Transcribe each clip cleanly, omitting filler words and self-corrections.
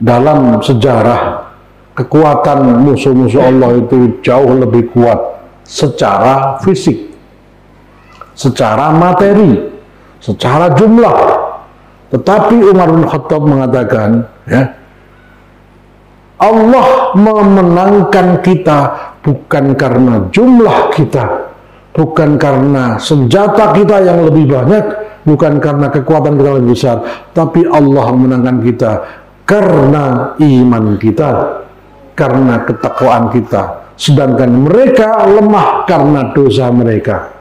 dalam sejarah kekuatan musuh-musuh Allah itu jauh lebih kuat secara fisik, secara materi, secara jumlah. Tetapi Umar bin Khattab mengatakan, ya, Allah memenangkan kita bukan karena jumlah kita, bukan karena senjata kita yang lebih banyak, bukan karena kekuatan kita lebih besar, tapi Allah memenangkan kita karena iman kita, karena ketakwaan kita. Sedangkan mereka lemah karena dosa mereka.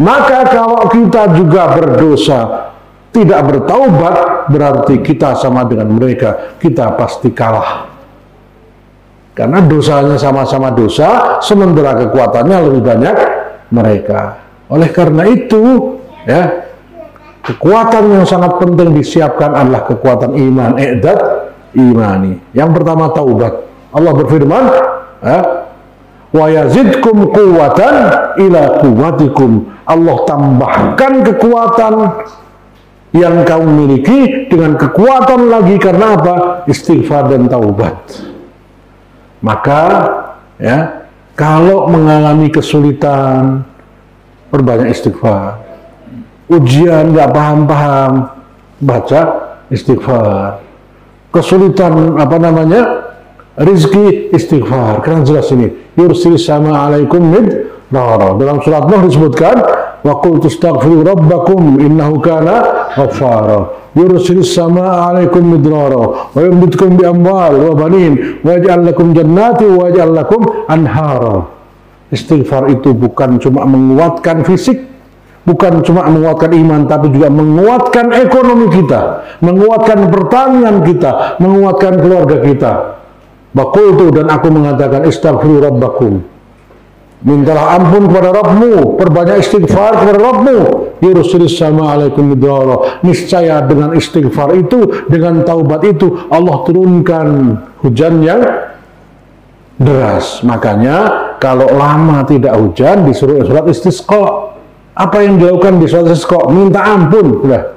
Maka kalau kita juga berdosa, tidak bertaubat, berarti kita sama dengan mereka, kita pasti kalah. Karena dosanya sama-sama dosa, sementara kekuatannya lebih banyak mereka. Oleh karena itu, ya, kekuatan yang sangat penting disiapkan adalah kekuatan iman, i'dad imani. Yang pertama taubat. Allah berfirman, ya, wa yazidkum quwwatan ila quwwatikum. Allah tambahkan kekuatan yang kamu miliki dengan kekuatan lagi. Karena apa? Istighfar dan taubat. Maka, ya, kalau mengalami kesulitan, perbanyak istighfar. Ujian nggak paham-paham, baca istighfar. Kesulitan rizki, istighfar. Karena jelas ini, yursilis sama alaikum midrara. Dalam surat Nuh disebutkan, wa qul tastaghfiru rabbakum innahu kana ghaffara. Yursilis sama alaikum midrara wa yumditkum bi amwal wa banin wa yaj'al lakum jannati wa yaj'al lakum anhara. Istighfar itu bukan cuma menguatkan fisik, bukan cuma menguatkan iman, tapi juga menguatkan ekonomi kita, menguatkan pertanian kita, menguatkan keluarga kita. Baqultu, dan aku mengatakan, istaghfiru rabbakum. Mintalah ampun kepada Rabbmu, perbanyak istighfar kepada Rabbmu. Yursilis sama alaikum midrara. Niscaya dengan istighfar itu, dengan taubat itu, Allah turunkan hujan yang deras. Makanya kalau lama tidak hujan, disuruh surat istisqa. Apa yang dilakukan di surat istisqa? Minta ampun. Udah.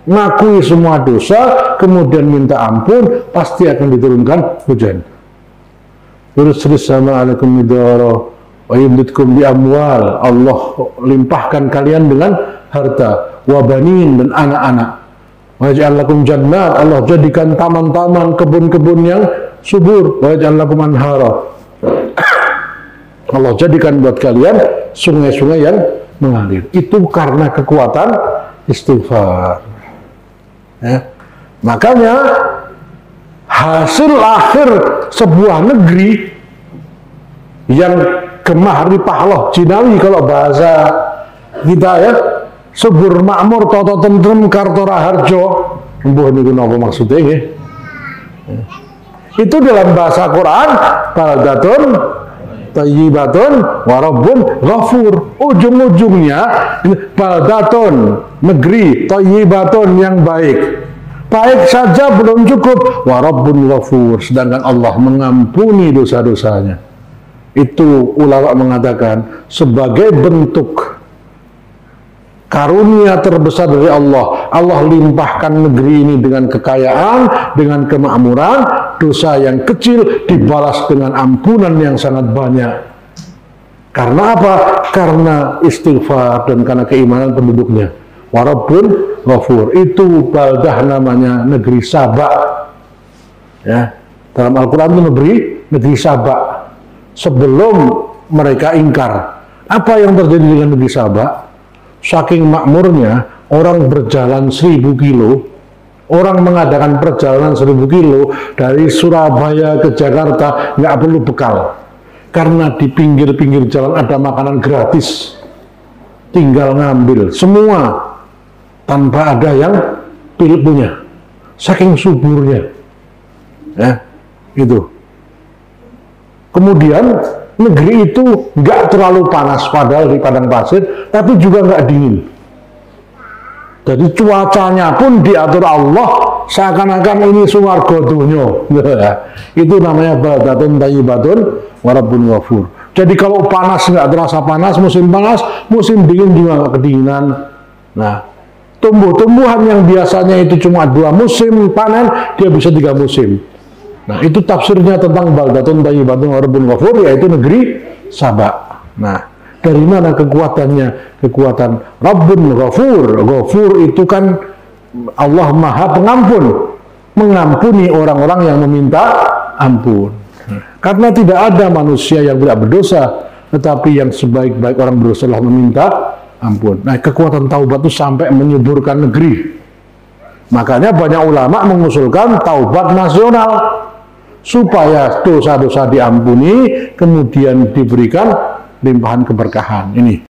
Ngakui semua dosa, kemudian minta ampun, pasti akan diturunkan hujan. Yursilis sama alaikum midrara wa yumditkum bi amwal. Allah limpahkan kalian dengan harta, wa banin, dan anak-anak. Wa yaj'al lakum jannat. Allah jadikan taman-taman, kebun-kebun yang subur. Wa yaj'al lakum anhara. Allah jadikan buat kalian sungai-sungai yang mengalir. Itu karena kekuatan istighfar. Ya. Makanya hasil akhir sebuah negeri yang gemah ripahloh jinawi, kalau bahasa kita, ya, subur makmur toto tentrem kartora harjo, mbuh niku napa maksudnya, ya. Itu dalam bahasa Quran baldatun thayyibatun wa rabbun ghafur. Ujung-ujungnya baldatun, negeri, thayyibatun, yang baik. Baik saja belum cukup, wa rabbun ghafur, sedangkan Allah mengampuni dosa-dosanya. Itu ulama mengatakan sebagai bentuk karunia terbesar dari Allah. Allah limpahkan negeri ini dengan kekayaan, dengan kemakmuran. Dosa yang kecil dibalas dengan ampunan yang sangat banyak. Karena apa? Karena istighfar dan karena keimanan penduduknya. Warabbun ghafur. Itu baldah namanya negeri Saba. Ya, dalam Al-Quran itu negeri Saba. Sebelum mereka ingkar. Apa yang terjadi dengan negeri Saba? Saking makmurnya, orang berjalan 1000 kilo, orang mengadakan perjalanan 1000 kilo dari Surabaya ke Jakarta, nggak perlu bekal. Karena di pinggir-pinggir jalan ada makanan gratis. Tinggal ngambil semua tanpa ada yang pilih punya. Saking suburnya. Ya, itu. Kemudian negeri itu nggak terlalu panas, padahal di padang pasir, tapi juga nggak dingin. Jadi cuacanya pun diatur Allah seakan-akan ini suwarga dunya. Itu namanya baldatun thayyibatun wa rabbun ghafur. Jadi kalau panas nggak terasa panas, musim dingin juga nggak kedinginan. Nah, Tumbuh-tumbuhan yang biasanya itu cuma 2 musim panen, dia bisa 3 musim. Nah, itu tafsirnya tentang baldatun thayyibatun wa rabbun ghafur, yaitu negeri Saba. Nah, dari mana kekuatannya? Kekuatan Rabbun Ghafur. Ghafur itu kan Allah Maha Pengampun, mengampuni orang-orang yang meminta ampun. Karena tidak ada manusia yang tidak berdosa, tetapi yang sebaik-baik orang berdosa adalah meminta ampun. Nah, kekuatan taubat itu sampai menyuburkan negeri. Makanya banyak ulama mengusulkan taubat nasional supaya dosa-dosa diampuni, kemudian diberikan limpahan keberkahan. Ini